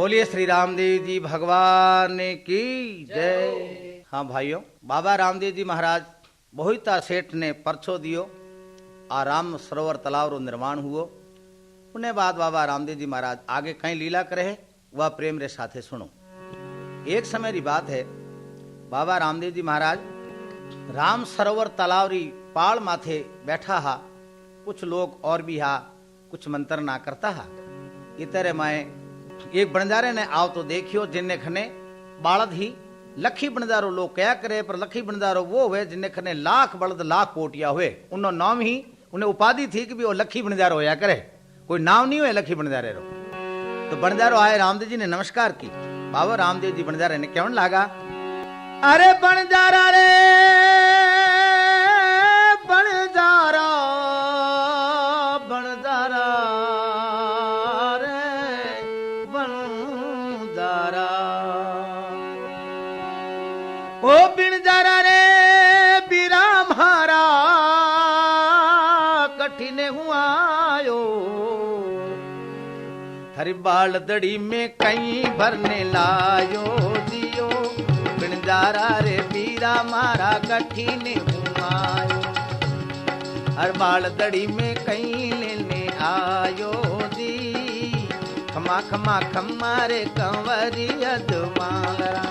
बोलिए श्री रामदेव जी भगवान की जय। हाँ भाइयों, बाबा रामदेव जी महाराज बहुता सेठ ने परछो दियो आ राम सरोवर तालाब रो निर्माण हुओ। उन्हें बाद बाबा रामदेव जी महाराज आगे कहीं लीला करे वह प्रेम रे साथे सुनो। एक समय की बात है, बाबा रामदेव जी महाराज राम सरोवर तालाब री पाल माथे बैठा हा। कुछ लोग और भी हा, कुछ मंत्र ना करता हा। इतरे मैं एक बणजारे ने आओ तो देखियो जिन्ने खने बालद ही लखी बणजारो लोग क्या करे, पर लखी बणजारो वो हुए जिन्ने खने लाख बलद लाख कोटिया हुए। उन्नो नाम ही उन्हें उपाधि थी कि भी वो लखी बणजारो होया करे, कोई नाम नहीं हुए लखी बणजारे रो। तो बणजारो आए, रामदेव जी ने नमस्कार की। बाबा रामदेव जी बणजारे ने कहने लगा, अरे बणजारा रे बणजारा बणजारा ओ बिणजारा रे बीरा म्हारा कठिन हुआयो। हरि बाल दड़ी में कहीं भरने लायो दियो। बिणजारा रे बीरा मारा कठिन हुआयो। हर बाल दड़ी में कहीं लेने आयो दी। खमा खमा खमा रे कंवरिया दुमालरा।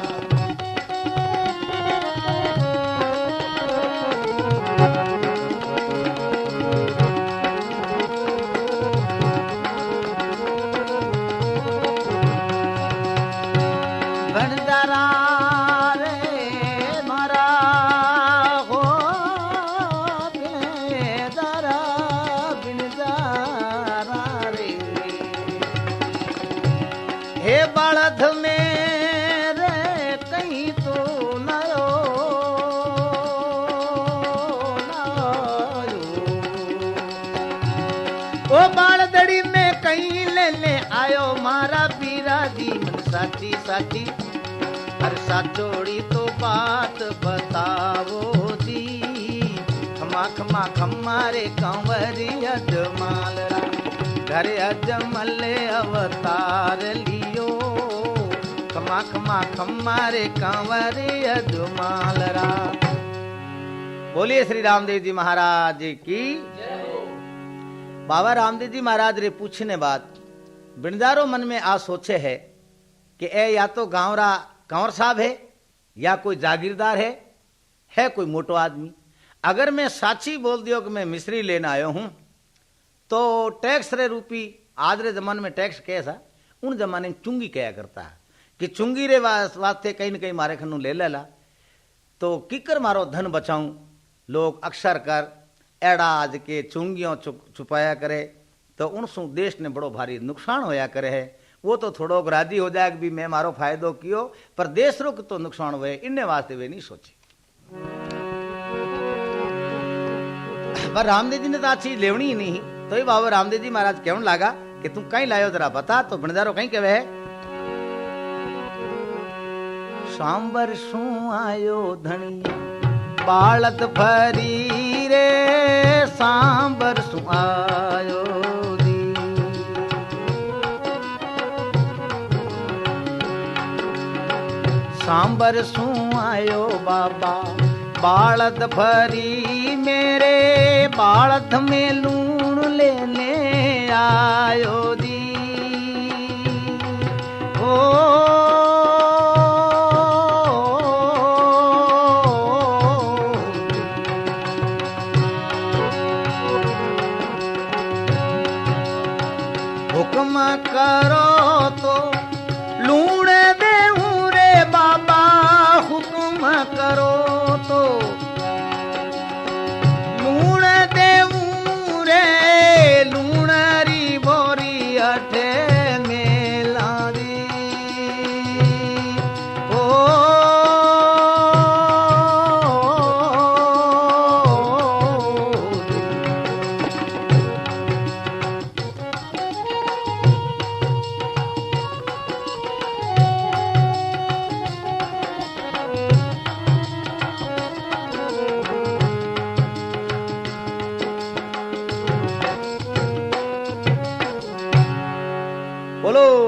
हे बलद मेरे कहीं तो नयो ओ बालदड़ी में कहीं लेने आयो मारा बीरा दी मन साची साची। हर साचोड़ी तो बात बतावो दी। खमा खमा खमा रे कंवरिया जमालरा। घर अजमले अवतार लियो। खमा खमा खमा रे कंवरिया जमालरा। बोलिए श्री रामदेव जी महाराज की जय। बाबा रामदेव जी महाराज रे पूछने बाद बिणजारो मन में आ सोचे है कि ए या तो गांवरा कंवर साहब है या कोई जागीरदार है कोई मोटो आदमी। अगर मैं साची बोल दियो कि मैं मिश्री लेने आयो हूं तो टैक्स रे रूपी आज रे जमाने में टैक्स कैसा, उन जमाने में चुंगी कया करता है कि चुंगी रे वास्ते कहीं न कहीं मारे खनू ले लेला तो किकर मारो धन बचाऊं। लोग अक्सर कर एड़ा आज के चुंगियों छुपाया करे तो उनसू देश ने बड़ो भारी नुकसान होया करे है। वो तो थोड़ो राजी हो जाए कि भी मैं मारो फायदो कियो, पर देश रो तो नुकसान हुए इन्ने वास्ते वे नहीं सोचे। पर रामदेव जी ने तो अच्छी लेवनी ही नहीं। तो ही बाबा रामदेव जी महाराज कहने लगा कि तू कहीं लायो जरा बता। तो बणजारो कहीं कहे है, सांबर सू आयो धनी बालत भरी रे। सांबर सू आयो दी। सांबर सू आयो बाबा बालद भरी मेरे। बालद में लूण लेने आयो दी। ओ हुक्म करो तो लूण देऊं रे बाबा। हुक्म करो तो लूण देऊं रे। लूण री बोरी अठे मेला दी। ओ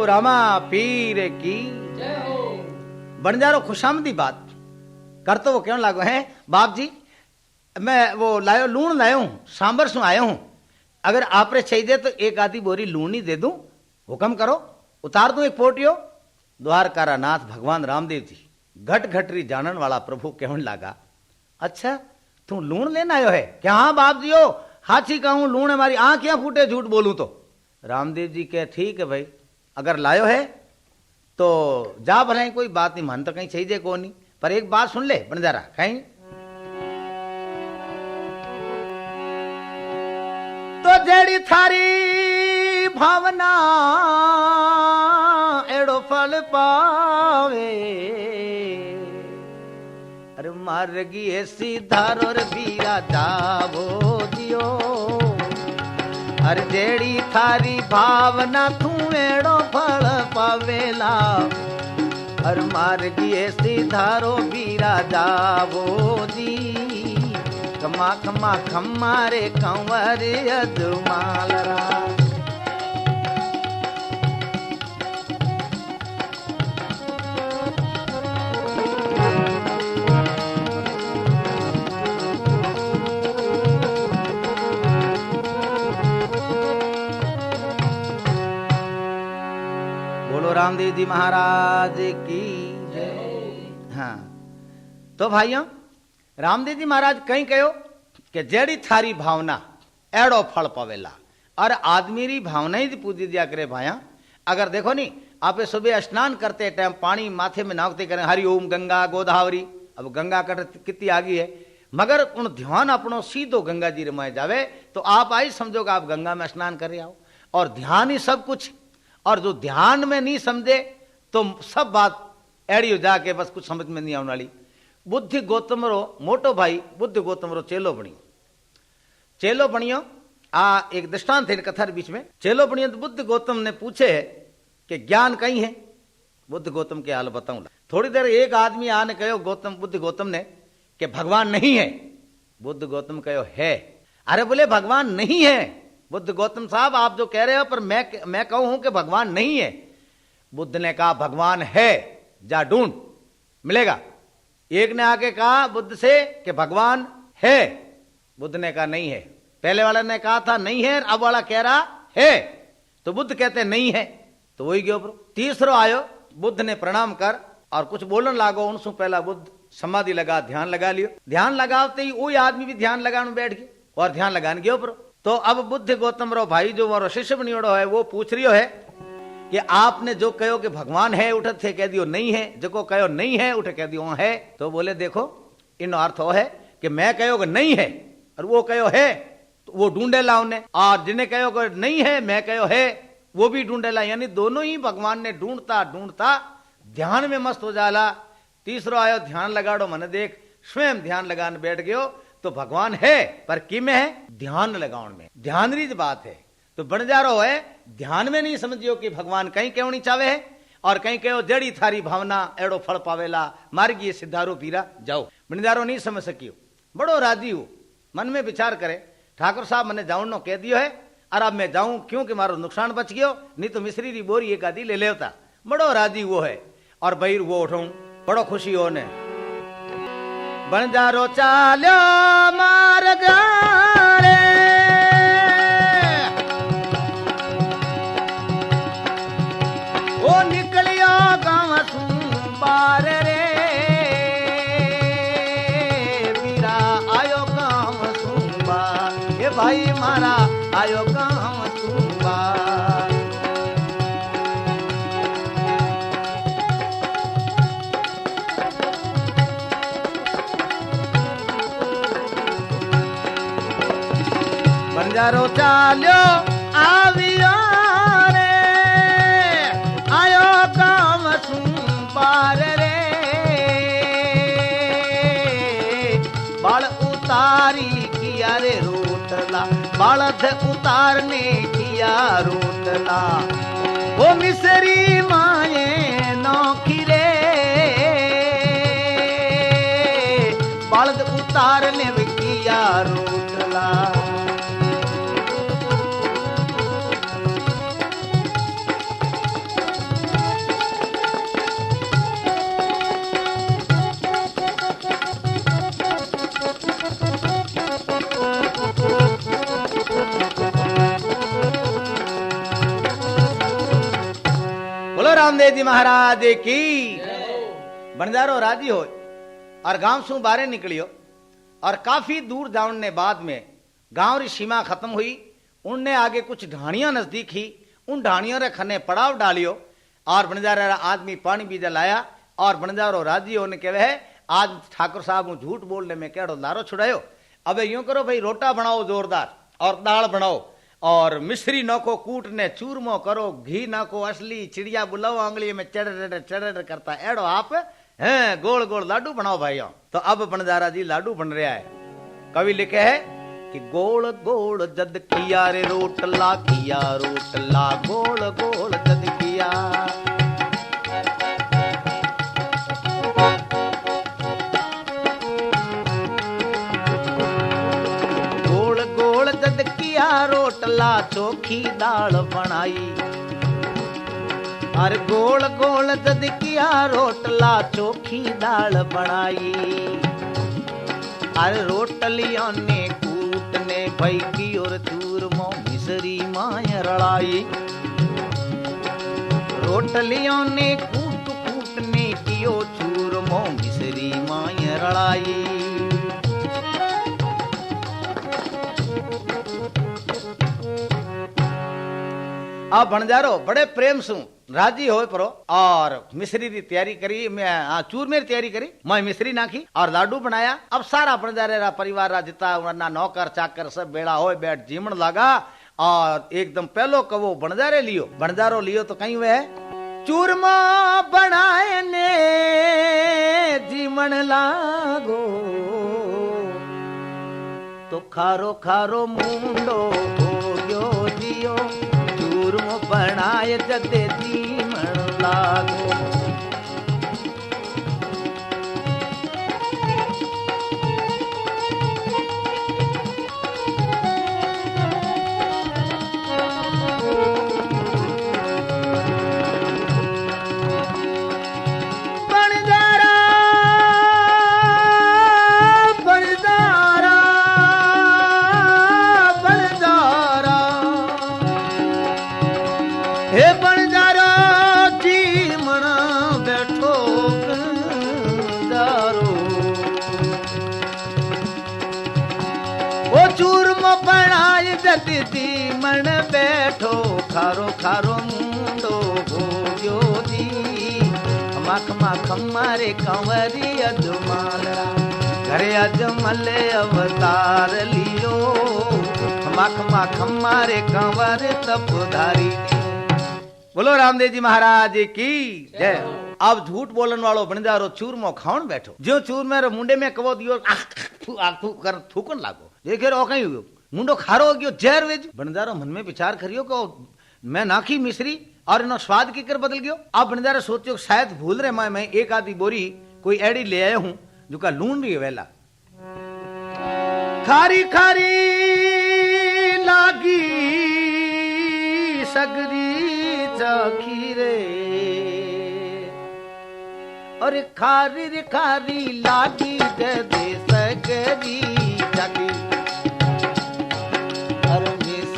रामा पीर की बंजारो खुशामदी बात कर तो वो क्यों लागो है बाप जी मैं वो लायो लूण लायो हूं सांबर सु आयो हूं अगर आपरे चाहिए तो एक आधी बोरी लूण ही दे दूं हुक्म करो उतार दूं एक पोटियो द्वारकारा नाथ भगवान रामदेव जी घट घटरी जानन वाला प्रभु कहने लगा अच्छा तू लूण लेना आयो है क्या हाँ बाप जी हो हाथी कहूं लूण हमारी आंख क्या फूटे झूठ बोलूं तो रामदेव जी कहे ठीक है भाई अगर लायो है तो जा भले कोई बात नहीं मन तो कहीं चाहिए को नहीं पर एक बात सुन ले बंजारा कहीं तो जेड़ी थारी भावना एड़ो फल पावे अरे मार गिए सीधार और बीरा जावो दियो अरे जेड़ी थारी भावना तू एड़ो फल पावेला अरे मार गिए सीधारो बीरा जावो दी खमा खमा खमारे कंवर अजमालरा बोलो रामदेव जी महाराज की जय। हाँ तो भाइयों रामदेव जी महाराज कहीं कहो कि जेड़ी थारी भावना एड़ो फल पवेला और आदमी री भावना ही पूजी दिया करे भाया अगर देखो नहीं आप सुबह स्नान करते टाइम पानी माथे में नागते करें हरि ओम गंगा गोदावरी अब गंगा कट कितनी आगी है मगर उन ध्यान अपनो सीधो गंगा जी रमाए जावे तो आप आई समझोगे आप गंगा में स्नान कर रहे आओ और ध्यान ही सब कुछ और जो ध्यान में नहीं समझे तो सब बात एड़ी हो जाके बस कुछ समझ में नहीं आने वाली बुद्धि गौतम रो मोटो भाई बुद्धि गौतम रो चेलो बनियो आ एक दृष्टांत है कथा बीच में चेलो बनियो तो बुद्ध गौतम ने पूछे कि ज्ञान कहीं है बुद्ध गौतम के हाल बताऊं थोड़ी देर एक आदमी आने कहो गौतम बुद्ध गौतम ने कि भगवान नहीं है बुद्ध गौतम कहो है अरे बोले भगवान नहीं है बुद्ध गौतम साहब आप जो कह रहे हो पर मैं कहूं हूं कि भगवान नहीं है बुद्ध ने कहा भगवान है जा ढूंढ मिलेगा एक ने आके कहा बुद्ध से कि भगवान है बुद्ध ने कहा नहीं है पहले वाले ने कहा था नहीं है अब वाला कह रहा है तो बुद्ध कहते नहीं है तो वही गयो तीसरो आयो बुद्ध ने प्रणाम कर और कुछ बोलन लागो उनसे पहला बुद्ध समाधि लगा ध्यान लगा लियो ध्यान लगाते ही वही आदमी भी ध्यान लगाने बैठ गया और ध्यान लगाने गयो तो अब बुद्ध गौतम रो भाई जो मारो शिष्य बनियोड़ो है वो पूछ रियो है कि आपने जो कहो कि भगवान है उठ थे कह दियो नहीं है जो कहो नहीं है उठ कह दियो है तो बोले देखो इन अर्थ हो है कि मैं कहो कि नहीं है और वो कहो है तो वो ढूंढेला उन्हें और जिन्हें कहो कि नहीं है मैं कहो है वो भी ढूंढेला यानी दोनों ही भगवान ने ढूंढता ढूंढता ध्यान में मस्त हो जाला तीसरो आयो ध्यान लगाड़ो मन देख स्वयं ध्यान लगाने बैठ गयो तो भगवान है पर कि में है ध्यान लगाउन में ध्यान री बात है तो बंजारो है ध्यान में नहीं समझियो कि भगवान कहीं क्यों नहीं चावे है और कहीं कहो जड़ी थारी भावना एड़ो फल पावेला मार्गी सिद्धारो पीरा जाओ बंजारो नहीं समझ सकियो बड़ो राजी हो मन में विचार करे ठाकुर साहब मैंने जाऊन नो कह दियो है और अब मैं जाऊं क्योंकि मारो नुकसान बच गयो नहीं तो मिश्री री बोरी एक आदि ले लेता बड़ो राजी वो है और बहिर वो उठूं बड़ो खुशी हो ने बंजारो चालो मार गाड़े ओ निकलियो गांव सू बार रे मीरा आयो गांव सू बार ये भाई मारा आयो गांव सू बार बंजारो चालो आवियो रे आयो गांव सू पार रे बाल उतारी किया रे रोटला बालध उतारने किया रोटला वो मिसरी माए नौकी रे बालध उतारने किया रोटला रामदेव जी महाराज की। बंजारो राजी हो और गांव से बाहर निकलियो और काफी दूर जाने बाद में गांव री सीमा खत्म हुई। उनने आगे कुछ ढाणियां नजदीक ही, उन ढाणियों रे खने पड़ाव डालियो और बंजारा आदमी पानी बीजा लाया और बंजारो राजी होने कहे आज ठाकुर साहब झूठ बोलने में केड़ो लारो छुड़ायो। अब यूं करो भाई रोटा बनाओ जोरदार और दाल बनाओ और मिश्री नको कूट ने चूरमो करो, घी नको असली चिड़िया बुलाओ आंगली में चढ़ करता एड़ो आप हैं गोल गोल लाडू बनाओ भाई। तो अब बंजारा जी लाडू बन रहा है। कवि लिखे है कि गोल गोल जद किया रे रोटला गोल गोल जद किया। गोल गोल जद किया रोटला चोखी दाल बनाई। अरे गोल गोल जद किया रोटला चोखी दाल बनाई। अरे रोटलियों ने कूटने भाई की और चूरमो मिसरी माय रड़ाई। रोटलियों ने कूटने की ओ चूरमो मिसरी माय रड़ाई। अब भणजारो बड़े प्रेम सु राजी हो परो और मिश्री की तैयारी करी, मैं चूरमे की तैयारी करी, मैं मिश्री नाखी और लाडू बनाया। अब सारा भणजारे रा परिवार रा जितना नौकर चाकर सब बेड़ा हो बैठ जीमण लगा और एकदम पहलो कवो बणजारे लियो। बणजारो लियो तो कहीं वह चूरमा बनाए ने जीमण लागो तो खारो खारो मुंडो हो गयो जियो। चूरमो बनाए जदे जीमण लागो। मन बैठो खारो खारो मुंडो हो गयो जी। मख मख मारे कंवरी अजमालरा घरे अजमल अवतार लियो। मख मख मारे कंवर तपधारी। बोलो रामदेव जी महाराज की जय। अब झूठ बोलन वालो बंजारो चूरमो खावन बैठो। जो चूरमे रो मुंडे में कवो दियो कर थूकन लागो। देखे रो कहीं हुयो मुंडो खारो हो गयो जहर वेज। बंजारो मन में विचार करियो को मैं नाखी मिश्री और इनो स्वाद की कर बदल गयो। अब बंजारा सोचो शायद भूल रहे मैं एक आधी बोरी कोई एड़ी ले आया हूं जो का लून भी वेला खारी खारी लागी सगरी चाखी रे। और खारी रे खारी लागी दे सगरी चाखी।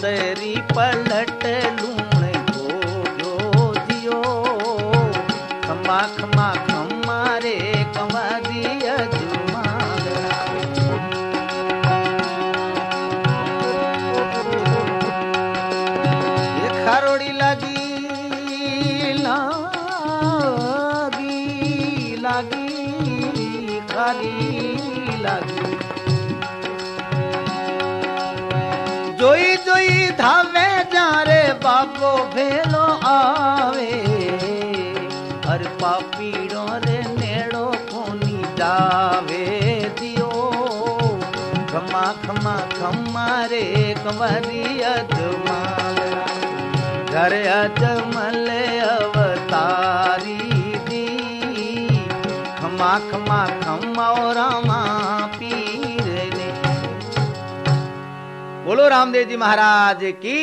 सरी पलट लूण गो दियो। खमा खमा खमारे कंवरी अजमालरा। ये खारोड़ी लगी लागी लागी खारी लगी। जोई जोई धावे जा रे बाबो भेलो आवे। हर पापीड़ो रे नेड़ो कोनी जावे दियो। खमा खमा खमा रे कंवरी अजमालरा घर अजमल अवतारी दी। खमा खमा खमा रामा पीर ने। बोलो रामदेव जी महाराज की।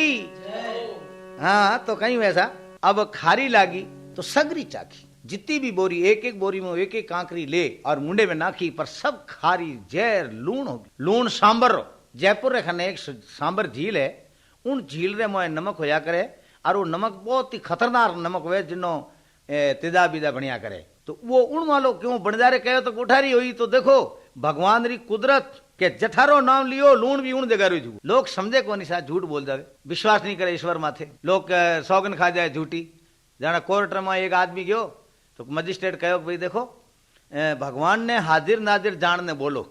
हाँ तो कहीं वैसा अब खारी लागी तो सगरी चाखी। जितनी भी बोरी एक एक बोरी में एक एक कांकरी ले और मुंडे में नाखी पर सब खारी जहर लूण होगी। लूण सांबर जयपुर रे खने एक सांबर झील है। उन झील रे मोए नमक होया करे और वो नमक बहुत ही खतरनाक नमक हुए जिनो तेजा बीजा बढ़िया करे। तो वो उन वालों क्यों बंजारे कहो तो कोठारी हुई। तो देखो भगवान री कुदरत के जठारो नाम लियो लूण भी उन जगह रही। लोग समझे को निशा झूठ बोल जावे, विश्वास नहीं करे ईश्वर माथे, लोग सौगन खा जाए झूठी। जाना कोर्ट में एक आदमी गयो तो मजिस्ट्रेट कहो भाई देखो भगवान ने हाजिर नाजिर जानने बोलो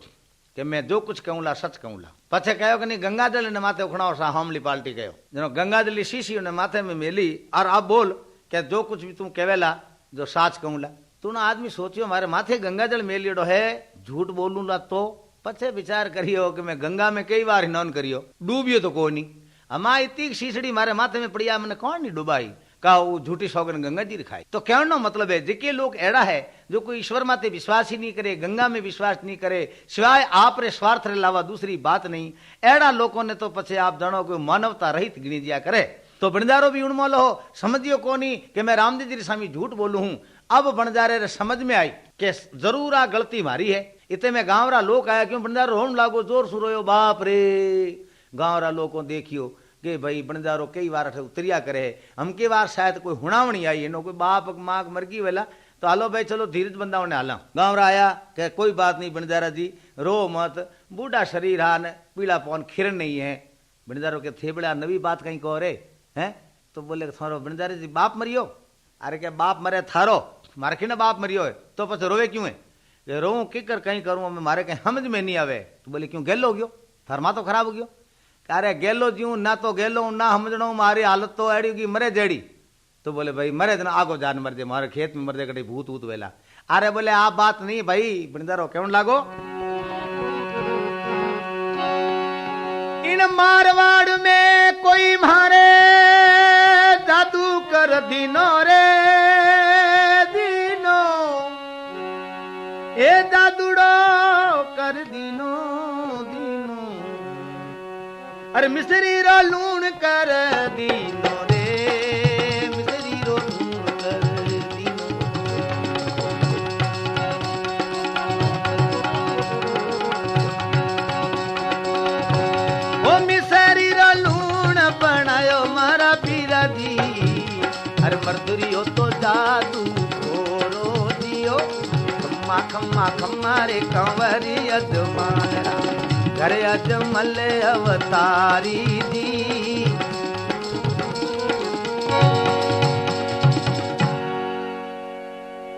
कि मैं जो कुछ कहूँला सच कहूँला। पछे कहो कि नहीं गंगा जल ने माथे उखड़ाओ सा हमली पाल्टी कहो जनो गंगा जली शीशी ने माथे में मेली और अब बोल कि जो कुछ भी तुम कहेला जो साच कहूँला। तू ना आदमी सोचियो मारे माथे गंगा जल मेलियोड़ो है झूठ बोलूंगा तो पछे विचार करियो कि मैं गंगा में कई बार स्नान करियो डूबियो तो कोई नहीं। अमा इतनी शीसड़ी मारे माथे में पड़िया मैंने कौन नहीं डुबाई कहा वो झूठी सौगन गंगा जी खाई। तो कहने का मतलब है जिके लोग एड़ा है जो कोई ईश्वर माते विश्वास ही नहीं करे, गंगा में विश्वास नहीं करे, सिवाय आप रे स्वार्थ रे लावा दूसरी बात नहीं, एड़ा लोगों ने तो पछे आप जानो कोई मानवता रहित गिनी दिया करे। तो बंजारो भी उनमोल हो समझियो कोनी कि मैं रामदेव जी स्वामी झूठ बोलू हूं। अब बंजारे रे समझ में आई कि जरूर आ गलती मारी है। इतने में गांव रा लोग आया क्यों बंजारो रोन लागो जोर सुरोयो बाप रे। गांव रा लोगों देखियो कि भाई बंजारो कई बार उतरिया करे हम के बार शायद कोई हुणावणी आई है कोई बाप माँ मरगी वेला तो हालो भाई चलो धीरज बंदा ने हाला। गांव रा आया कि कोई बात नहीं बंजारा जी रो मत, बूढ़ा शरीर हान पीला पौन खिरन नहीं है। बंजारो के थे बड़ा नवी बात कहीं कहो रे हैं। तो बोले थारो बंजारे जी बाप मरियो। अरे क्या बाप मरे थारो मारे कि बाप मरियो है तो पछे रोवे क्यों है। रो किकर कहीं करूँ मारे कहीं समझ में नहीं आवे। तो बोले क्यों गेलो गयो थार मां तो खराब हो गयो। अरे गेलो जीव ना तो गेलो ना समझणो मारी हालत तो अड़ी की मरे जेड़ी। तो बोले भाई मरे जना आगो जान मर जे मारे खेत में मर जे कहीं भूत भूत वेला। अरे बोले आप बात नहीं भाई बंजारो क्यों लागो। इन मारवाड़ में कोई मारे जादू कर दीनो रे दीनो ए जादूड़ो कर दीनो दीनो। अरे मिसरी रो लूण कर दीनो रे मिसरी रो लूण कर दीनो। ओ मिसरी रो लूण बनायो मारा पीरा दी। अरे मरदुरियो तो जादू खोरो दियो खम्मा खम्मा खम्मा रे कंवरी अजमानरा घर अजमल अवतारी दी।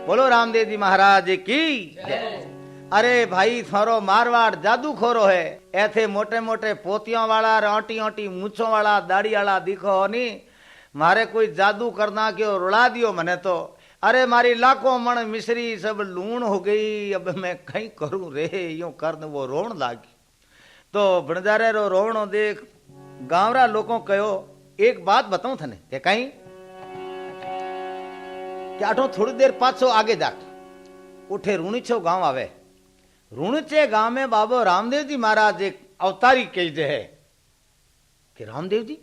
बोलो रामदेव जी महाराज की। अरे भाई थारो मारवाड़ जादू खोरो है ऐथे मोटे मोटे पोतियों वाला रोटी ओटी मूछों वाला दाढ़ी वाला दिखो नहीं मारे कोई जादू करना क्यों रुला दियो मने तो। अरे मारी लाखों मण मिश्री सब लूण हो गई अब मैं कहीं करूं रे यूं कर वो रोन लागी। तो बंजारे रो रोवणो देख गांवरा लोगों कहो एक बात बताऊं थने कि कहीं कि आठो थोड़ी देर पाछो आगे जा उठे रूणीछो गांव आवे। रूणीचे गांव में बाबो रामदेव जी महाराज एक अवतारी कहते है कि रामदेव जी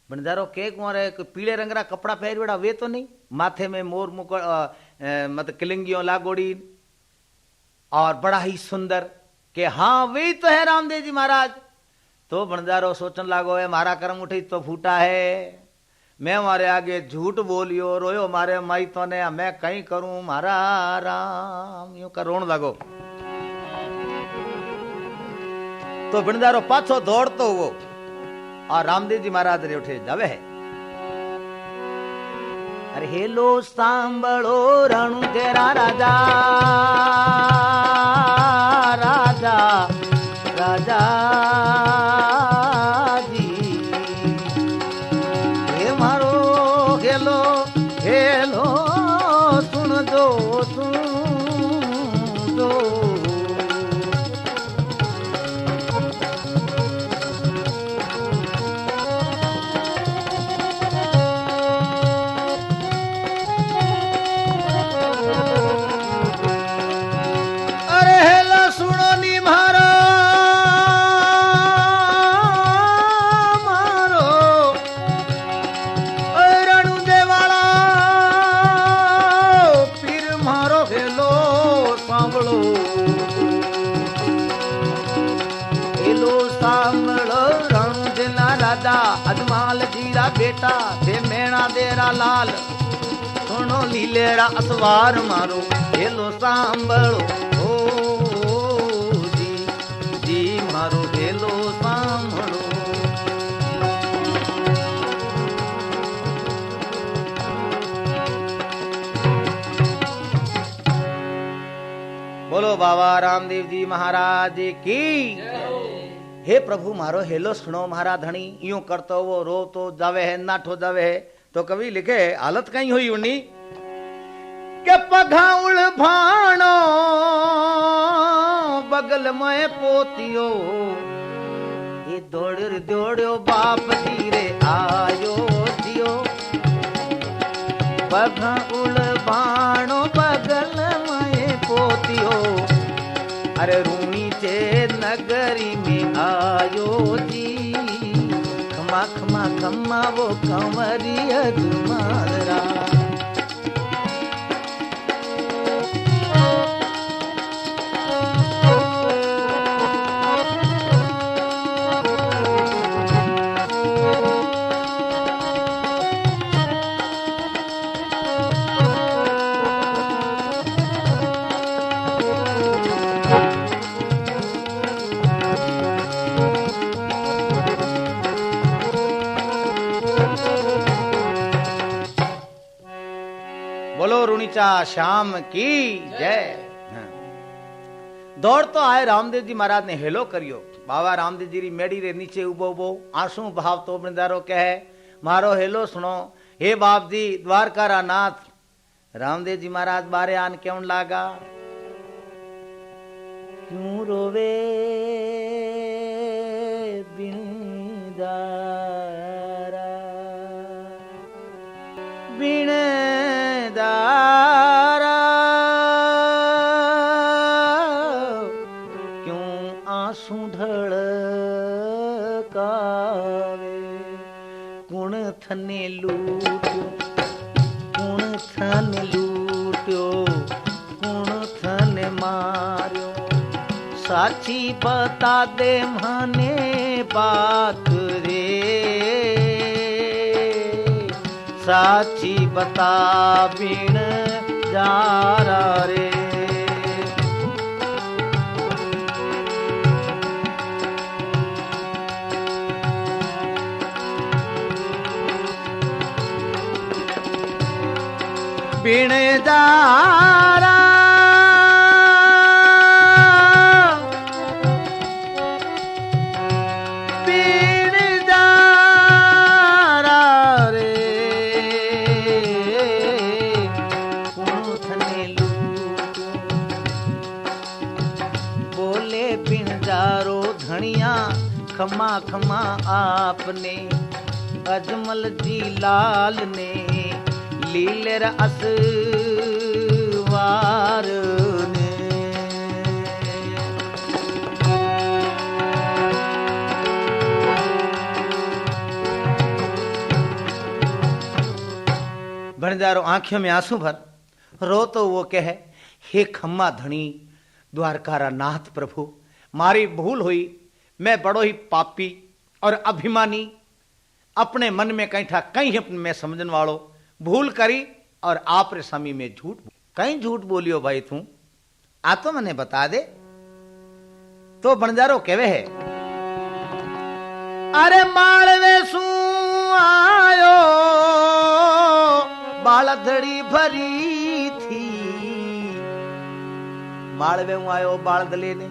बंजारो के कुंवरे पीले रंग रा कपड़ा पहरवेड़ा वे तो नहीं माथे में मोर मुकुट मतलब किलिंगियों लागोड़ी और बड़ा ही सुंदर कि हाँ वे तो है रामदेव जी महाराज। तो बंजारो सोचने लागो है मारा कर्म उठी तो फूटा है मैं मारे आगे झूठ बोलियो रोयो मारे माई तो ने मैं कहीं करूं मारा राम यूं कर रोन लागो। तो बंजारो पाछो दौड़तो वो और रामदेव जी महाराज रे उठे जावे है। अरे हेलो सांभळो रणु तेरा राजा राजा राजा जी हे मारो हेलो हेलो सुन दो अजमाल जीरा बेटा थे मैणा देरा लाल सुनो सांभळो लीलेरा असवार मारो हेलो सांभळो जी जी मारो हेलो सांभळो। बोलो बाबा रामदेव जी महाराज की। हे प्रभु मारो हेलो सुनो मारा धनी यूं करतो वो रो तो जावे है नाठो जावे है। तो कवि लिखे हालत कहीं हुई उन्नी के पघाउल भाणो बगल में पोतियो ये दौड़ दौड़ो बाप धीरे आयो जियो। पघाउल भाणो बगल में पोतियो अरे रूणी चे नगरी में आयो जी। खमा खमा खमा वो कंवरिया तुम्हारा। बोलो रुणीचा श्याम की जय। दौड़ तो आए रामदेव जी महाराज ने हेलो करियो। बाबा रामदेव जी री मेड़ी रे नीचे उबो उबो आंसू भाव तो बृंदारो कहे मारो हेलो सुनो। हे बाप जी द्वारका रा नाथ रामदेव जी महाराज बारे आन क्यों लागा। क्यों रोवे बिंदारा बिनदारा क्यों आंसू ढड़कावे। कुण थने लूट्यो कुण थने लूट्यो कुण थने मार्यो। साची बता दे माने बात रे साची बता बिन जारा रे। बिन जारा खमा खमा आपने अजमल जी लाल ने लीलर असवार ने। भणजारो आंखों में आंसू भर रो तो वो कहे हे खम्मा धनी द्वारकारा नाथ प्रभु मारी भूल हुई। मैं बड़ो ही पापी और अभिमानी अपने मन में कहीं था कहीं में समझन वालो भूल करी और आप रे स्वामी में झूठ कहीं झूठ बोलियो भाई तू आ तो मने बता दे। तो बंजारो कहवे है अरे मालवे सू आयो बालधड़ी भरी थी। मालवे आयो बालद लेने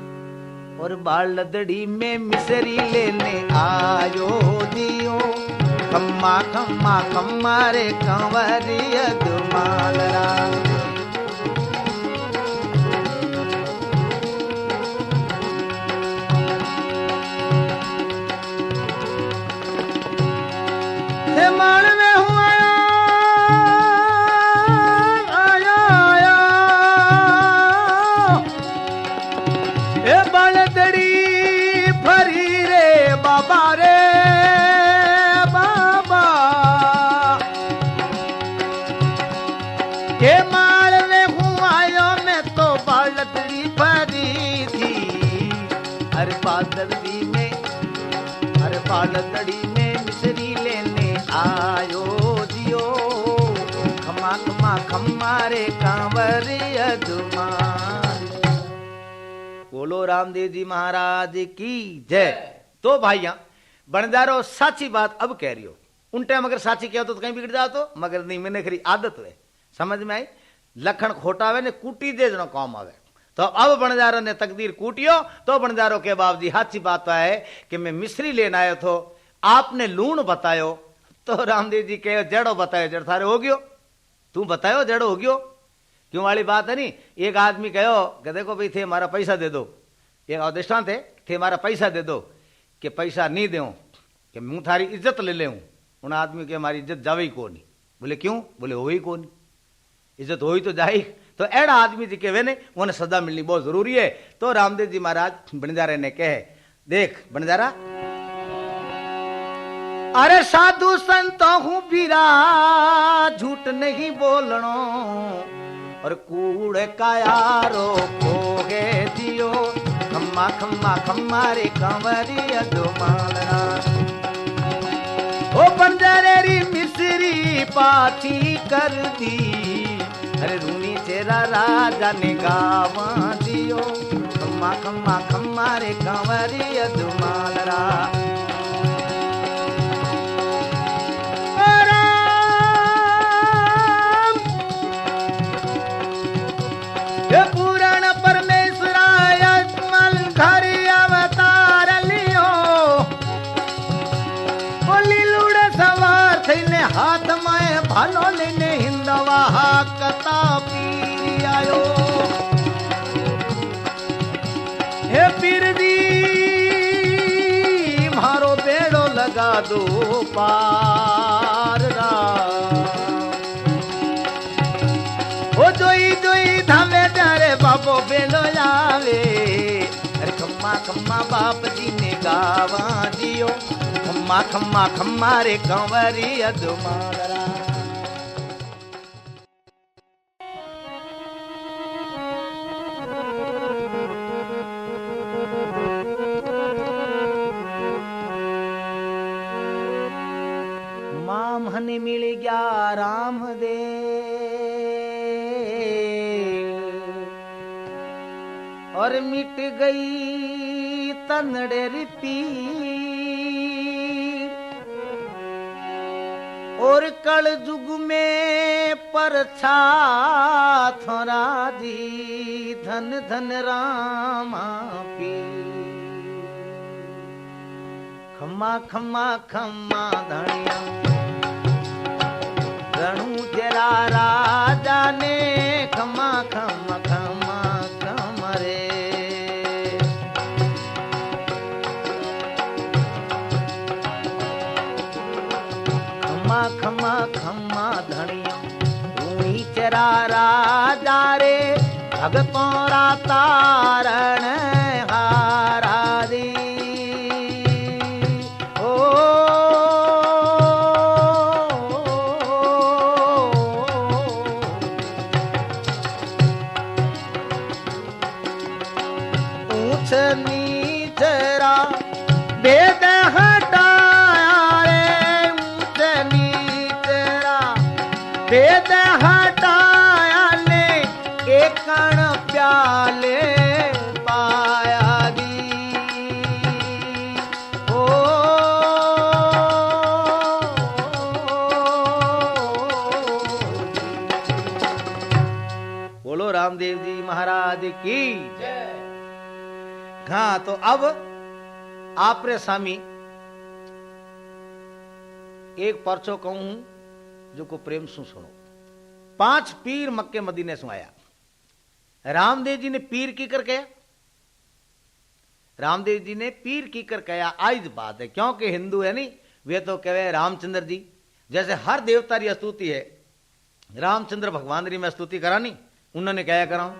और बालदड़ी में मिसरी लेने आयो दियो। खम्मा खम्मा खम्मा रे कंवरिया दुमालरा। हे मालवे हूँ आया आया आया हे बालदड़ी भरी रे बाबा रे बाबा। हे मालवे हूँ आयो मैं तो बालदड़ी भरी थी। अरे बालदड़ी में अरे बालदड़ी में मिसरी लेने आयो दियो। खमा खमा खमा कंवरिया दुमाल। बोलो रामदेव जी महाराज की जय। तो भाइया बंजारो साची बात अब कह रही हो, उन टाइम अगर साची कहो तो कहीं बिगड़ जाओ तो, मगर नहीं, मैंने खरी आदत है, समझ में आई। लखन खोटा वे ने कूटी दे जनो काम आवे। तो अब बंजारो ने तकदीर कूटियो तो बंजारो के बाप जी हाची बात तो है कि मैं मिश्री लेने आयो थो, आपने लूण बतायो। तो रामदेव जी कहो जड़ो बतायो, जड़ थारे हो गयो, तू बतायो जड़ो हो गयो। क्यों वाली बात है नी। एक आदमी कहो कि देखो भाई थे हमारा पैसा दे दो, एक दृष्टांत है, थे हमारा पैसा दे दो, कि पैसा नहीं दो कि मैं थारी इज्जत ले ले। उन आदमी की हमारी इज्जत जावे ही को नहीं। बोले क्यों? बोले हो ही को नहीं, इज्जत हो ही तो जाए। तो एड़ा आदमी जी के वे ने उन्हें सदा मिलनी बहुत जरूरी है। तो रामदेव जी महाराज बंजारे ने कहे, देख बंजारा, अरे साधु संतो हूं बीरा, झूठ नहीं बोलनो, और कूड़ कायारो खोगे दियो, खम्मा खम्मा खम्मा रे कंवरिया दुमालना। ओ बंजारे री मिसरी पाछी कर दी, अरे रूनी चेरा राजा ने गावा दियो, खम्मा खम्मा खम्मा रे कंवरिया दुमालना। पूरण परमेश्वर अजमल घर अवतार लियो, बोली लूड़ सवार थईने हाथ में भालो लेने हिंदवा कता पीर आयो। हे पीर दी मारो बेड़ो लगा दो पार रा, ओ जोई जोई धामे डरे बाबो बेलो लावे, अरे खम्मा खम्मा बाप जी ने गावा दियो, खम्मा खम्मा खम्मा रे कंवरिया दुमालरा। माम हने मिल गया राम दे, और मिट गई तनड़े पीर, और कल जुग में परछा थोरा जी, धन धन रामा पीर। खम्मा खम्मा खम्मा धनिया, रणु जरा राजा ने, खम्मा खम्मा खम्मा खम्मा रे। खम्मा खम्मा खम्मा धनिया, रूणी चरा राजा रे, भगतों रा तारण हारा दी। नीचरा भेद हटाया रे, ऊंच नीचरा भेद हटाया ले, एक कण प्याले पाया दी। ओ बोलो रामदेव जी महाराज की जय। हाँ, तो अब आप रे स्वामी एक परचो कहूं जो को प्रेम सु सुनो। 5 पीर मक्के मदीने से आया। रामदेव जी ने पीर की कर कहा, रामदेव जी ने पीर की कर कहा। आज बात है, क्योंकि हिंदू है नहीं, वे तो कहे रामचंद्र जी, जैसे हर देवता री स्तुति है, रामचंद्र भगवान री में स्तुति करानी, उन्होंने क्या करा,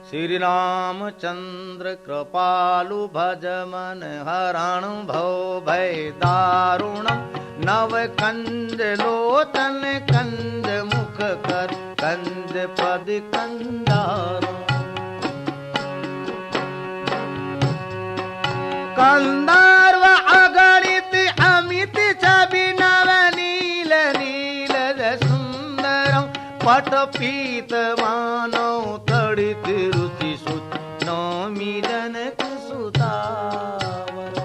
श्री रामचंद्र कृपालु भज मन हरण भव भय दारुणम, नव कंज लोचन कंज मुख कर कंज पद कंदार, कंदार्व अगणित अमित छवि नव नील नील सुंदरम, पट पीत मानो तड़ित रुचि सुत नौमी जनक सुतावर।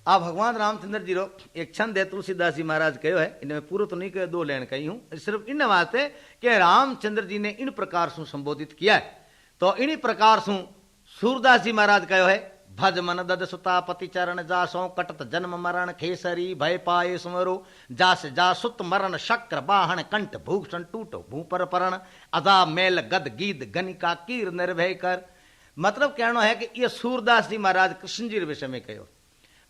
आ भगवान रामचंद्र जी रो एक छंद है, तुलसीदास जी महाराज कहो है, इनमें पूरा तो नहीं कहो, दो लाइन कही हूं, सिर्फ इन वास्ते कि रामचंद्र जी ने इन प्रकार से संबोधित किया है। तो इन प्रकार से सूरदास जी महाराज कहो है, भज मन दद सुता पति चरण जासो कटत जन्म मरण खेसरी भय पाए सुमरो जास जा सुत मरण शक्र बाहन कंठ भूषण टूटो भूपर परण अदा मेल गद गीत गनिका कीर निर्भय कर। मतलब कहना है कि ये सूरदास जी महाराज कृष्ण जी के विषय में कहो।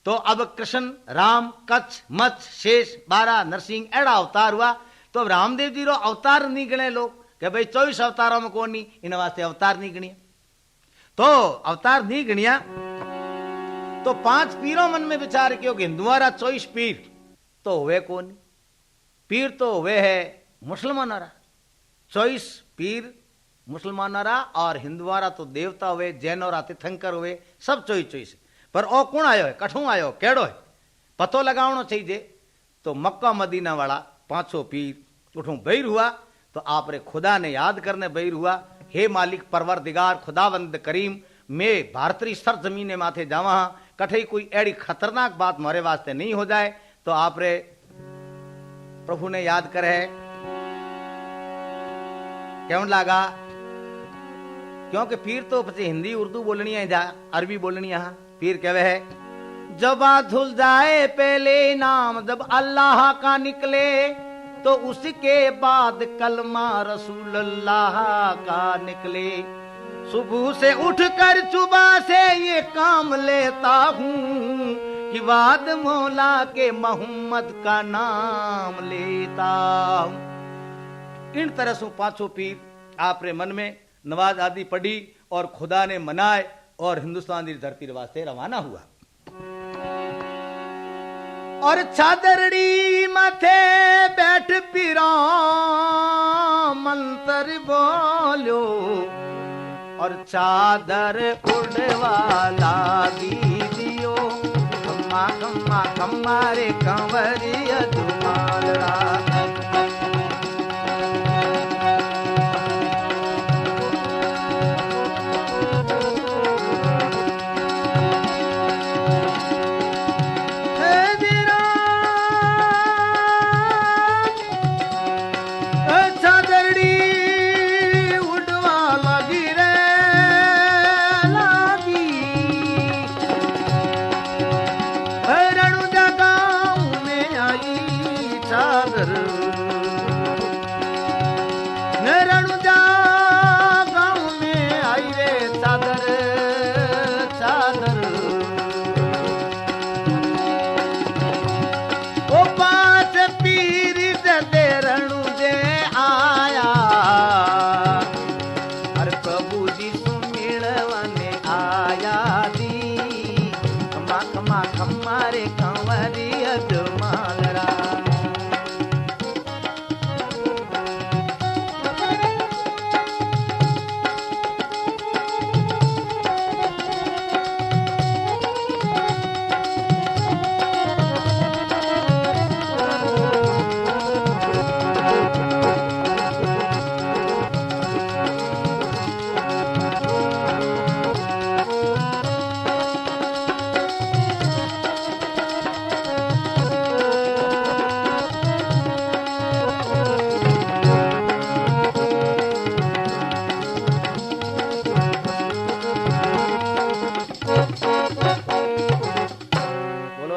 तो अब कृष्ण राम कच्छ मत्स्य शेष 12 नरसिंह एड़ा अवतार हुआ। तो अब रामदेव जी रो अवतार नहीं गणे लोग कि भाई 24 अवतारों में कौन नहीं, इन वास्ते अवतार नहीं गणिया। तो अवतार नहीं गणिया तो 5 पीरों मन में विचार किया कि हिंदुआरा 24 पीर तो हुए कौन, पीर तो हुए है मुसलमानारा, 24 पीर मुसलमानारा और हिंदुआरा तो देवता हुए, जैनोरा तीर्थंकर हुए, सब 24। पर ओ कौन आयो है, कठू आयो, केड़ो है, पतो लगावनो चाहिए। तो मक्का मदीना वाला 500 पीर उठू बैर हुआ। तो आप रे खुदा ने याद करने बैर हुआ, हे मालिक परवरदिगार खुदावंद करीम, मैं भारतीय सर जमीने माथे जावा, कठई कोई एड़ी खतरनाक बात मारे वास्ते नहीं हो जाए। तो आप रे प्रभु ने याद करे, क्यों लागा, क्योंकि पीर तो पचे हिंदी उर्दू बोलनी है, जा अरबी बोलनी है। पीर कहवे है, जबा धुल जाए पहले नाम जब अल्लाह का निकले, तो उसके बाद कलमा रसूल अल्लाह का निकले। सुबह से उठकर सुबह से ये काम लेता हूँ कि बाद मौला के मोहम्मद का नाम लेता हूँ। इन तरह से 500 पीर आपरे मन में नवाज आदि पढ़ी और खुदा ने मनाए और हिंदुस्तान की धरती वास्ते रवाना हुआ। और चादरड़ी माथे बैठ पीरा मंत्र बोलो, और चादर उड़वाला दीदियो, खम्मा खम्मा खम्मा रे कंवरिया दुमालड़ा।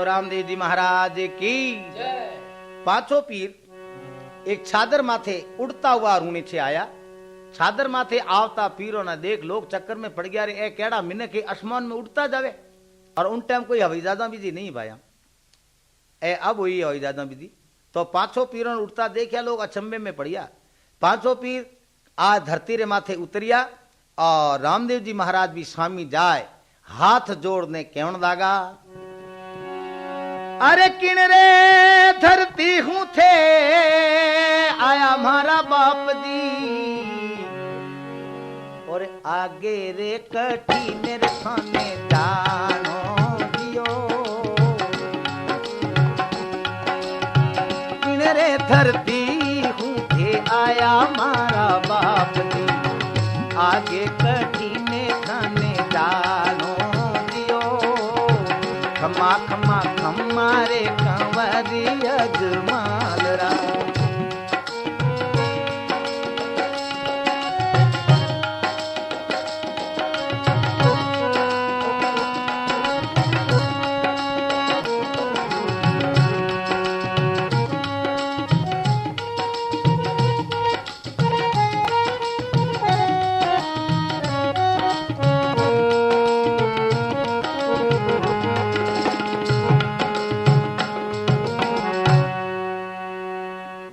रामदेव जी महाराज की। 500 पीर एक छादर माथे उड़ता हुआ नीचे आया। छादर माथे आवता पीरों ने देख लोग चक्कर में पड़ गया, रे ए केड़ा मिनक के आसमान में उड़ता जावे। और उन टाइम कोई हवाई जहाज भी नहीं भाया, ए अब हुई हवाई जहाज भी। तो 500 पीरों ने उड़ता देखा, लोग अचंबे में पड़िया। 500 पीर आज धरती रे माथे उतरिया और रामदेव जी महाराज भी स्वामी जाए हाथ जोड़ने केवन लागा, अरे किन रे धरती हूं थे आया मारा बाप दी, और आगे रे कठी मेरे खाने जानो दियो। किन रे धरती हूं थे आया आया मारा बाप जी, आगे कठिने थाने जानो दियो, खमा खमा खमारे कंवरी अजमालरा।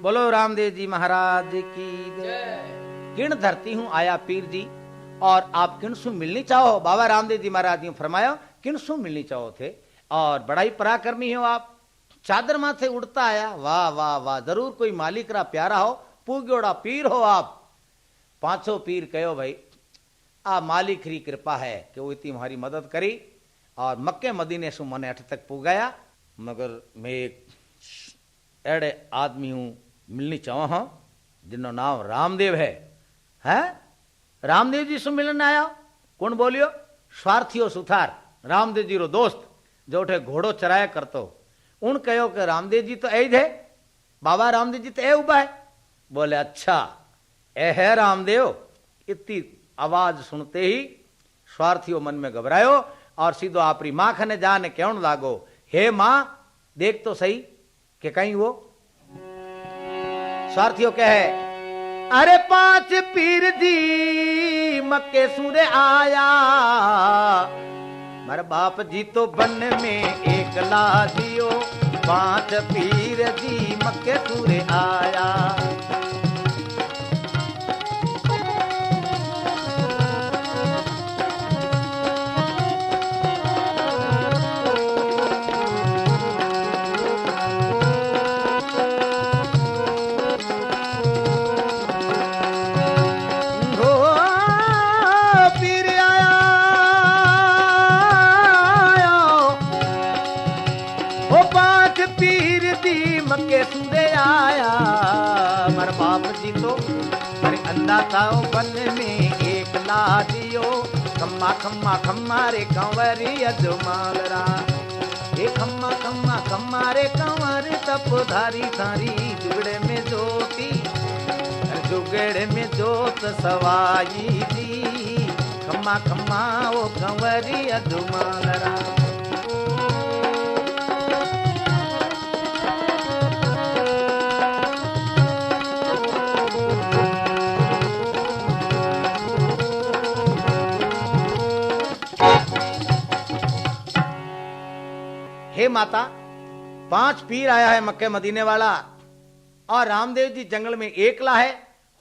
बोलो रामदेव जी महाराज की जय। किण धरती हूं आया पीर जी, और आप किन सु मिलनी चाहो। बाबा रामदेव जी महाराज ने फरमाया किन सु मिलनी चाहो थे, और बड़ा ही पराक्रमी हो आप। चादर माथे उड़ता आया, वाह वाह वाह, जरूर कोई मालिक रा प्यारा हो, पूग्योड़ा पीर हो आप। पांचों पीर कहो भाई आ मालिक री कृपा है कि वो इतनी हमारी मदद करी, और मक्के मदीने सु मने अठ तक पुगाया। मगर मैं एक एड़े आदमी हूं मिलनी चाहो हाँ, जिनो नाम रामदेव है। रामदेव जी से मिलने आया। कौन बोलियो? स्वार्थियो सुथार, रामदेव जी रो दोस्त, जो उठे घोड़ो चराया करतो। उन कहो कि रामदेव जी तो ऐ है, बाबा रामदेव जी तो ए उबा है। बोले अच्छा ए है रामदेव। इतनी आवाज सुनते ही स्वार्थियो मन में घबरायो, और सीधो आपरी मां खने जाने कहने लागो, हे मां देख तो सही कि कहीं वो। स्वार्थियों कहे, अरे पांच पीर जी मक्के सूरे आया, मर बाप जी तो बन में एकला जियो, पांच पीर जी मक्के सूरे आया। मक्के सूरे आया, मर बाप जी तो अरे अंधा था बन में एक ला दियो, खम्मा खम्मा खम्मा रे कंवरी अजमालरा। ए खम्मा खम्मा खम्मा रे कंवर तप धारी थारी, जुगड़े में ज्योति जुगड़े में ज्योत सवाई जी, खम्मा खम्मा वो कंवरी अजमालरा। हे माता, पांच पीर आया है मक्के मदीने वाला, और रामदेव जी जंगल में एकला है।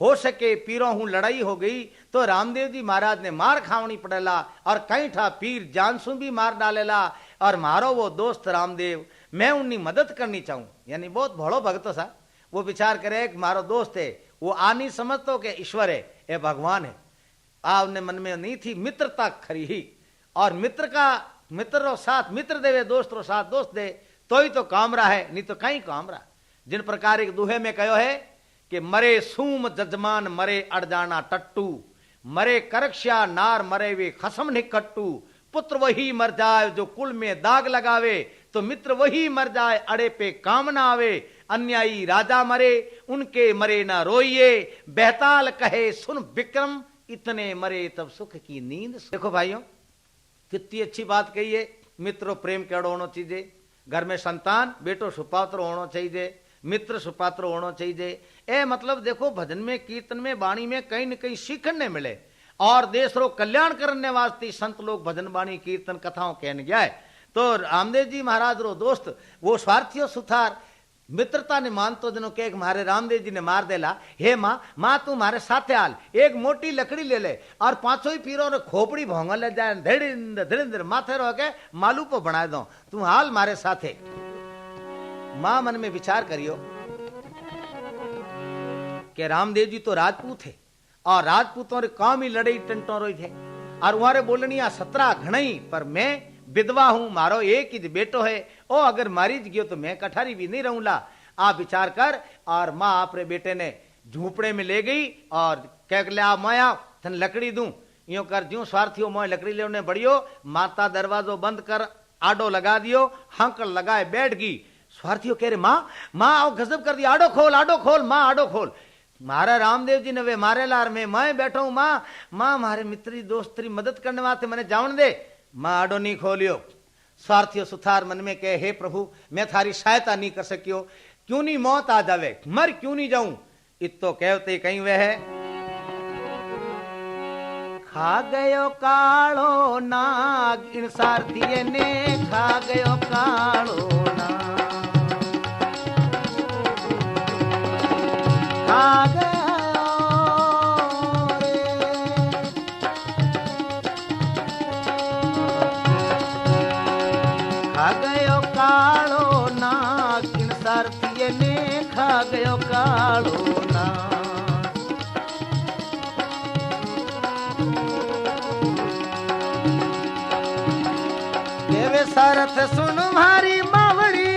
हो सके पीरों हूं लड़ाई हो गई तो रामदेव जी महाराज ने मार खावनी पड़ेला, और कहीं ठा पीर जानसू भी मार डालेला, और मारो वो दोस्त रामदेव, मैं उनकी मदद करनी चाहूं। यानी बहुत भड़ो भगत सा वो विचार करे कि मारो दोस्त है, वो आ नहीं समझतो कि ईश्वर है, ये भगवान है। आ उन्हें मन में नहीं थी मित्रता खरी ही, और मित्र का मित्र रो साथ मित्र देवे, दोस्त रो साथ दोस्त दे, तो ही तो काम रहा है, नहीं तो कहीं काम रहा। जिन प्रकार एक दुहे में कहो है कि मरे सूम जजमान मरे अड़जाना टट्टू, मरे करक्षा नार मरे वे खसम निकट्टू, पुत्र वही मर जाए जो कुल में दाग लगावे, तो मित्र वही मर जाए अड़े पे काम ना आवे, अन्यायी राजा मरे उनके मरे ना रोइए, बेताल कहे सुन विक्रम इतने मरे तब सुख की नींद। देखो भाइयों कितनी अच्छी बात कही है। मित्रों प्रेम केड़ो होना चाहिए, घर में संतान बेटो सुपात्र होना चाहिए, मित्र सुपात्र होना चाहिए। ए मतलब देखो भजन में कीर्तन में वाणी में कहीं न कहीं सीखने मिले, और देश रो कल्याण करने वास्ते संत लोग भजन वाणी कीर्तन कथाओं कहने गया है। तो रामदेव जी महाराज रो दोस्त वो स्वार्थियों सुथार मित्रता ने मानतो जनो के मारे रामदेव जी ने मार देला, हे माँ तू मारे साथे हाल, एक मोटी लकड़ी ले ले, और पांचों ही पीरों ने खोपड़ी भोंगा ले जाए, धड़िंद धड़िंद माथे रो के मालू को बना दो, तू हाल मारे साथे। मां मन में विचार करियो कि रामदेव जी तो राजपूत थे, और राजपूतों रे काम ही लड़ाई टंटों रोई थे, और वहां बोलनिया 17 घणई, पर मैं विधवा हूं, मारो एक ही बेटो है, ओ अगर मारी गयो तो मैं कठारी भी नहीं रहूंला। आप विचार कर, और मां आपरे बेटे ने झूपड़े में ले गई और कह ले आ माया थन लकड़ी दूं, यो कर ज्यों स्वार्थियो मोय लकड़ी लेने बढ़ियो। माता दरवाजो बंद कर आडो लगा दियो, हंकड़ लगाए बैठ गई। स्वार्थियो कह रहे माँ माँ आओ गजब कर दिया, आडो खोल माँ आडो खोल। मारा रामदेव जी ने वे मारे लार में मैं बैठा हूं माँ, माँ मारे मित्री दोस्तरी मदद करने वास्ते मैंने जावन दे। माँ आडो नहीं खोलियो। स्वार्थियो सुथार मन में कहे हे प्रभु मैं थारी सहायता नहीं कर सकियो, क्यों नहीं मौत आ जावे, मर क्यों नहीं जाऊं। इतो कहते कहीं वह खा गयो कालो नाग, इन सारथिये ने खा गयो कालो नाग, खा गयो खा गयो कालो नाग, इन सारथिये ने खा गयो कालो नाग। सरथ सुन मारी मावड़ी,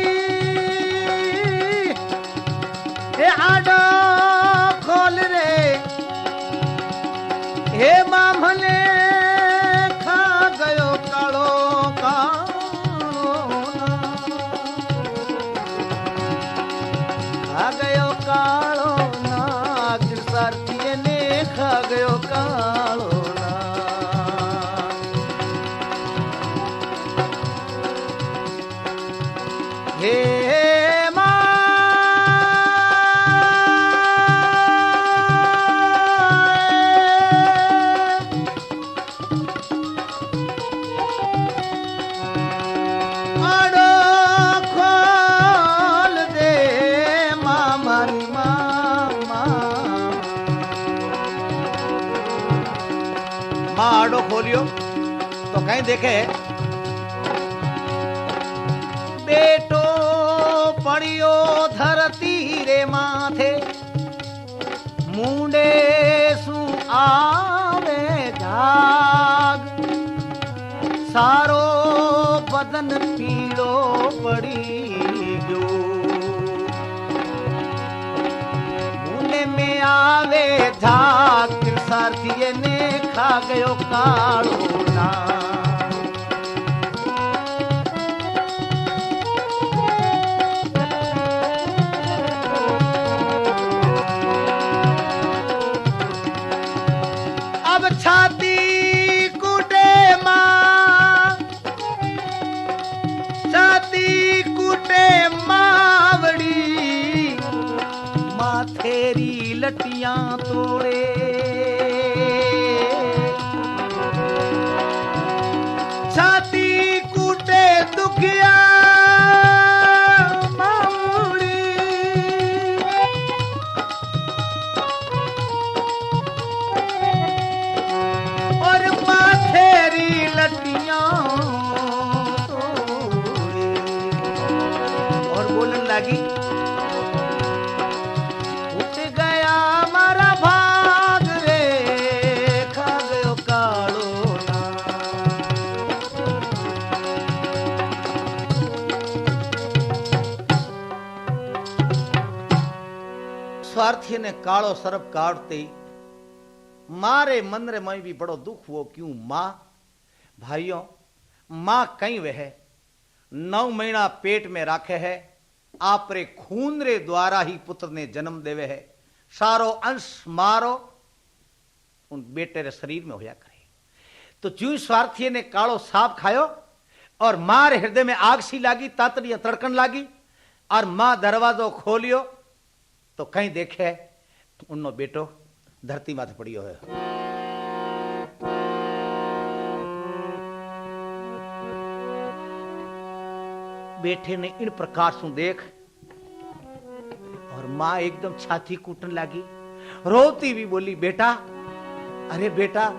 हे आडो खोल रे, हे मामले खा गयो कालो कालो खा गयो कालो नाग, सारथिये ने खा गयो कालो। हे माँ आडो खोल दे माँ मारी माँ आडो खोलियो तो कहीं देखे बेटो पड़ियो धरती रे माथे, मुंडे सु आवे झाग, सारो बदन पीड़ो पड़ी गयो, मुंडे में आवे झाग, सारथिये ने खा गयो कालो नाग। छाती कूटे माँ, छाती कूटे मावड़ी, माथेरी लटियां तोड़े, छाती कूटे दुखिया और बोलने लगी उठ गया मारा भाग रे, खा गयो कालो नाग। स्वार्थी ने कालो सर्प काटते मारे मन रे मैं भी बड़ो दुख हुओ, क्यों मां भाइयों मां कहीं वह 9 महीना पेट में राखे है, आप रे खून रे द्वारा ही पुत्र ने जन्म देवे है, सारो अंश मारो उन बेटे रे शरीर में होया करे। तो ज्यों स्वार्थी ने कालो सांप खायो और मां रे हृदय में आग सी लागी, तातड़ियां तड़कन लागी और मां दरवाजो खोलियो तो कहीं देखे उन्नो बेटो धरती माथे पड़ियो है। बेटे ने इन प्रकार से देख और मां एकदम छाती कूटने लगी, रोती भी बोली बेटा, अरे बेटा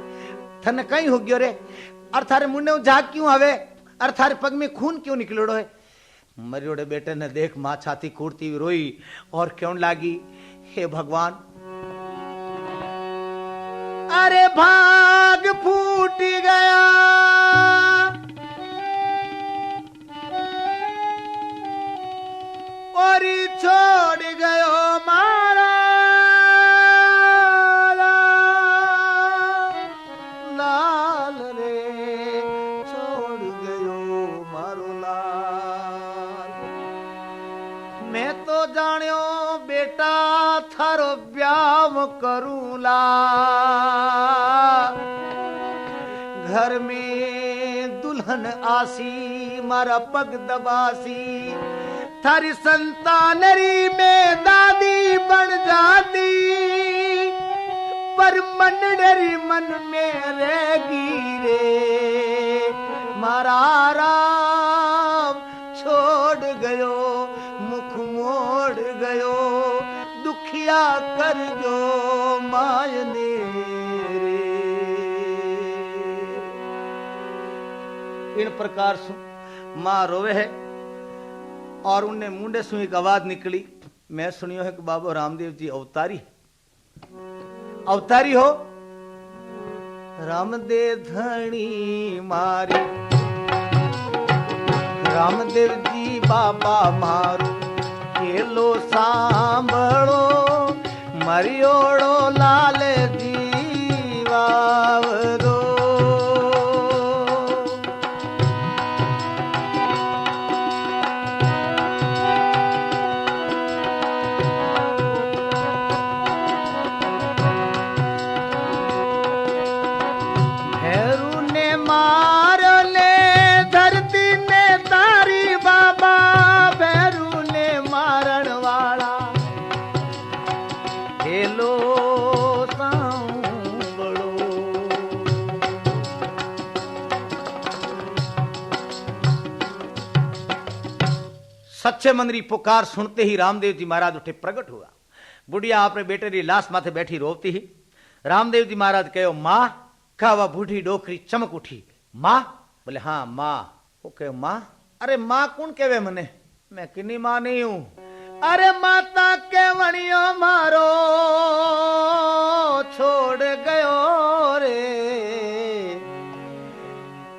थने कहीं हो गयो रे, और थारे मुंडे झाग क्यों आवे, और थारे पग में खून क्यों निकलोड़ो है। मरियोड़े बेटे ने देख मां छाती कूटती हुई रोई और क्यों लागी, हे भगवान अरे भाग फूट गया, और छोड़ गयो मारा जान्यो बेटा थारो ब्याह करूला, घर में दुल्हन आसी मारा पग दबासी, थारी संतानरी में दादी बन जाती, पर मनडरी मन में रहेगी रे, मारा राम छोड़ गयो मुख मोड़ गयो, दुखिया कर जो मायने रे। इन प्रकार सु मां रोवे है और उनने मुंडे सु एक आवाज निकली, मैं सुनियो है कि बाबा रामदेव जी अवतारी अवतारी हो। रामदेव धनी मारी, रामदेव जी बाबा मारू केलो सांभळो, मरियोड़ो लाल जी वावरो। सच्चे मंदरी पुकार सुनते ही रामदेव जी महाराज उठे प्रकट हुआ। बुढ़िया अपने बेटे री लाश माथे बैठी रोवती ही। रामदेव जी महाराज कहो मां, का वह बूढ़ी डोकरी चमक उठी। मां? बोले हाँ मां। वो कहो मां? अरे मां कौन कहवे मने, मैं किन्नी मां नहीं हूं। अरे माता के वणियो मारो छोड़ गयो रे,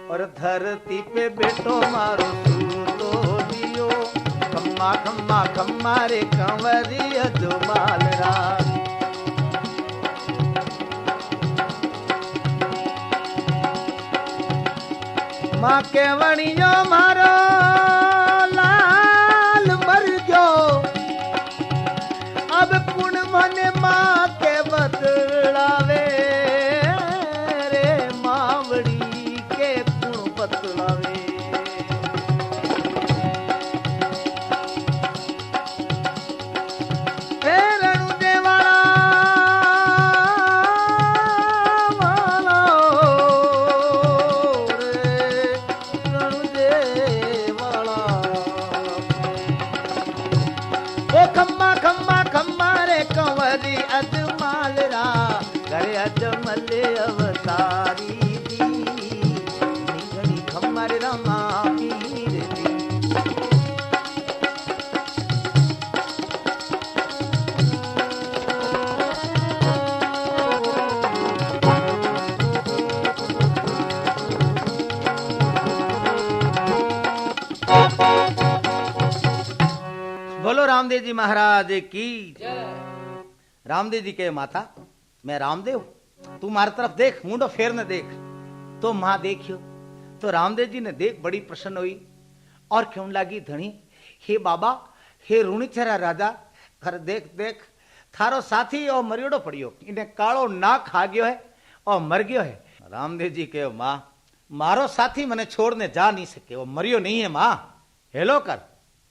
और धरती पे बेटो मारो सूतो दियो, खम्मा खम्मा खम्मा रे कंवरिया जो मालरा। मां के वणियो मारो लाल मर गयो, अब कुण मन मां के बतलावे रे, मावड़ी के कुण बतलावे। अजमल अवतारी दी निगड़ी खमर रमा पीर दी। बोलो रामदेव जी महाराज की। रामदेव जी के माता मैं रामदेव, तू मारी तरफ देख, मुंडो फेर ने देख। तो मां देखियो तो रामदेव जी ने देख बड़ी प्रसन्न हुई और क्यों लागी धनी, हे बाबा हे रुणिचरा राजा, कर देख देख थारो साथी और मरियोड़ो पड़ियो, इन्हें कालो ना खा गयो है और मर गयो है। रामदेव जी कहो मां मारो साथी मने छोड़ने जा नहीं सके, वो मरियो नहीं है मां, हेलो कर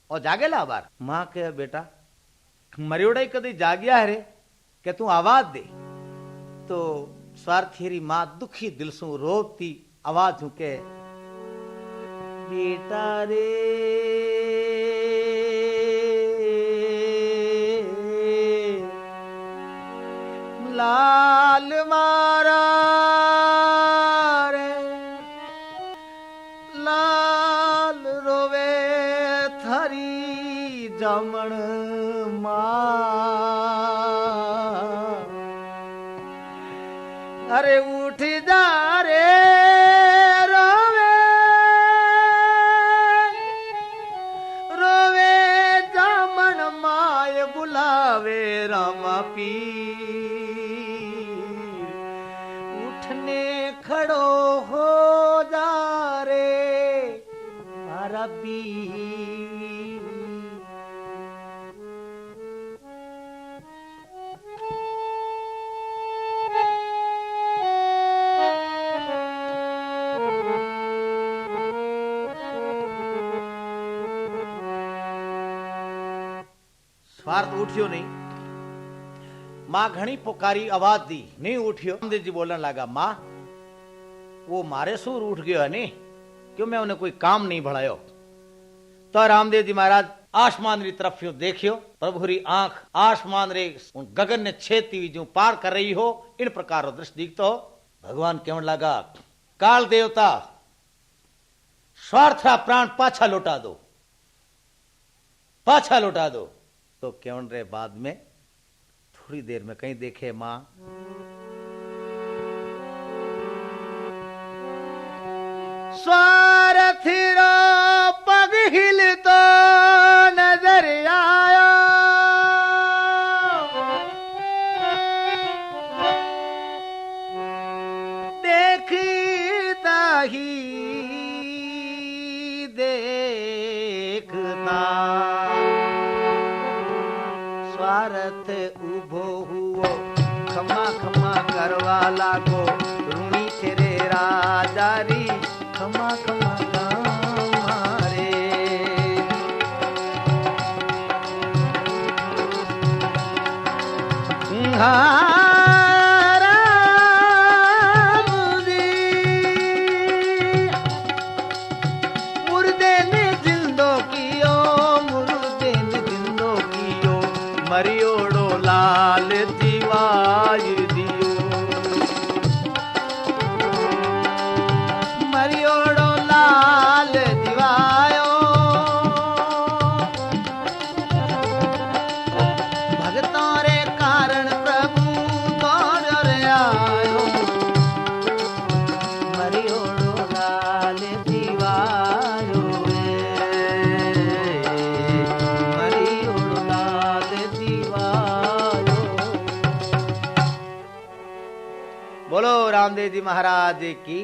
और जागेला बार। मां कहे बेटा मरियोड़ा ही कदी जागया है रे, के तू आवाज दे। तो स्वार्थी मां दुखी दिल सु रोती आवाज झुके, बेटा रे लाल मारा रे, लाल रोवे थारी जामण मां। अरे उठ जा रे रोवे रोवे जामन माय बुलावे रामा पीर, उठने खड़ो हो जा रे मारा पीर। स्वार्थ उठियो नहीं। मां घणी पुकारी आवाज दी, नहीं उठियो। रामदेव जी बोलने लगा, मां वो मारे सूर उठ गयो है नहीं, क्यों मैं उन्हें कोई काम नहीं बढ़ायो। तो रामदेव जी महाराज आसमान री तरफ यूं देखियो, प्रभु री आंख आसमान रे गगन ने छेती हुई जो पार कर रही हो, इन प्रकार दृश्य दिखतो हो। भगवान कहने लगा, काल देवता स्वार्था प्राण पाछा लौटा दो, पाछा लौटा दो। तो केवन रे बाद में थोड़ी देर में कहीं देखे मां स्वार्थी रो पग हिल तो नजर आया, देखता ही देखता स्वार्थ उभो हुओ, खमा खमा करवा लागो, ऋणी तेरे राजारी खमा खमा मारे। मुर्दे ने जिंदो कियो, मुर्दे ने जिंदो कियो, मरियोड़ो लाल दिवाय दियो, मरियोड़ो लाल दिवायो, भगतों रे कारण प्रभु दौड़ रे आयो, मरियोड़ो लाल दिवायो रे, मरियोड़ो लाल दिवायो। बोलो रामदेव जी महाराज की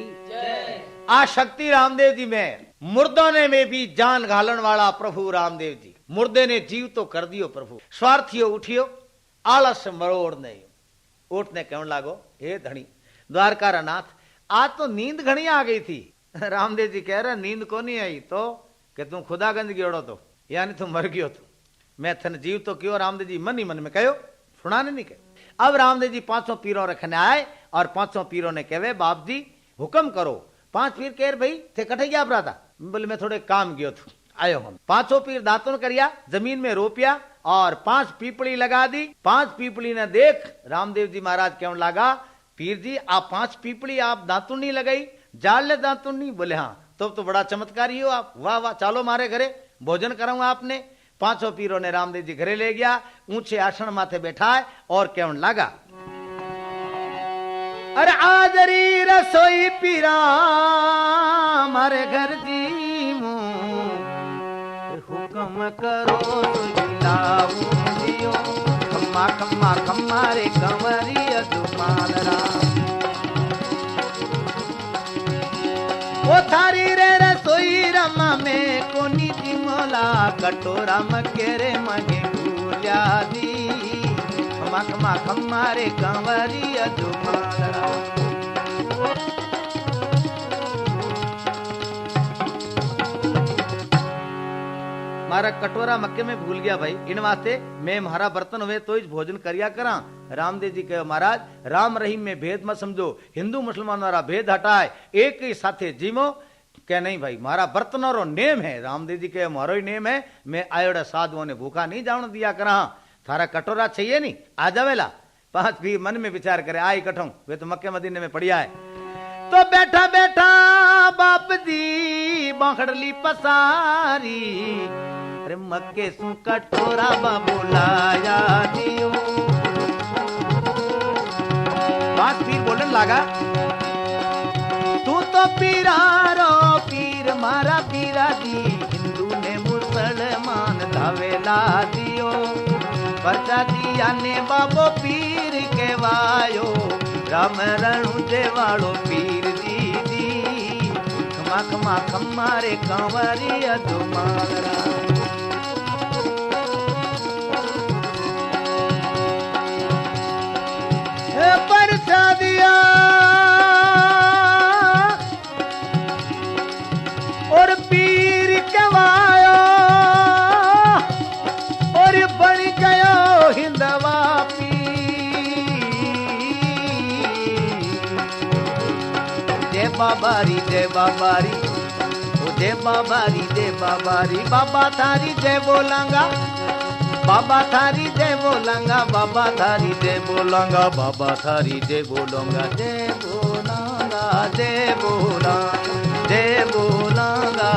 आ शक्ति रामदेव जी में। मुर्दों ने में भी जान घालन वाला प्रभु रामदेव जी, मुर्दे ने जीव तो कर दियो प्रभु। स्वार्थियो उठियो, आलस मरोड़ नहीं। उठने कहने लागो, हे धनी द्वारका रा नाथ, आज तो नींद घनी आ गई थी। रामदेव जी कह रहे नींद को नहीं आई तो कि तू खुदागंज गियोड़ो तो, यानी तू मर गयो तो। मैं थन जीव तो क्यों, रामदेव जी मन ही मन में कहो, सुनाने नहीं कहे। अब रामदेव जी पांचों पीरों रखने आए और पांचों पीरों ने कहे, बाप जी हुक्म करो। पांच पीर कह भाई थे कटे क्या अपरा था, बोले मैं थोड़े काम गयो थो, आयो हम। पांचों पीर दातुन करिया, जमीन में रोपिया और 5 पीपली लगा दी। 5 पीपली ने देख रामदेव जी महाराज कहने लगा, पीर जी आप 5 पीपली आप दातुन नहीं लगाई, जाल ले दातुन नहीं। बोले हाँ तो बड़ा चमत्कारी हो आप, वाह वाह, चालो मारे घरे भोजन कराऊंगा आपने। पांचों पीरों ने रामदेव जी घरे ले गया, ऊंचे आसन माथे बैठाए और कहने लगा, अरे आजरी रसोई पीरा मारे घर जी मु, हुक्म करो तो लाऊं दियो, खम्मा खम्मा खम्मा रे कंवरिया दुकान राम। ओ थारी रे रसोई रमा में कोनी दी मोला, कटोरा मकेरे मगे भूलिया दी, खम्मा खम्मा खम्मा रे कंवरिया दुकान राम। मारा कटोरा मक्के में भूल गया भाई, इन वास्ते मैं महारा बर्तन हुए तो इस भोजन करिया करा। रामदेव जी कहे, महाराज राम रहीम में भेद मत समझो, हिंदू मुसलमान वाला भेद हटाए, एक ही साथे जीमो। कह नहीं भाई मारा बर्तन और नेम है। रामदेव जी कहे, मारो ही नेम है, मैं आयोड़ा साधुओं ने भूखा नहीं जान दिया करा। थारा कटोरा चाहिए नहीं, आ जावेला। 5 भी मन में विचार करे, आई कठों वे तो मक्के मदीने में पड़िया है। तो बैठा बैठा बाप जी बाखड़ली पसारी, अरे मक्के सु कटोरा बुलाया दियो। 5 पीर बोलन लागा, तू तो पीरारो पीर मारा पीरा दी, हिंदू ने मुसलमान धावेला दियो, परचा दिया ने बाबो पीर के वायो, राम रणु देवाड़ो पीर दीदी, खमा खमा खम्मा रे कंवरिया तुम्हारा। परचा दिया और पीर के वायो, और बन गया बाबारी जय बाबारी, ओ जय बाबारी जय बाबारी, बाबा थारी जय बोलांगा, बाबा थारी जय बोलांगा, बाबा थारी जय बोलांगा, बाबा थारी जय बोलांगा, जय बोलांगा, जय बोलांगा, जय बोलांगा,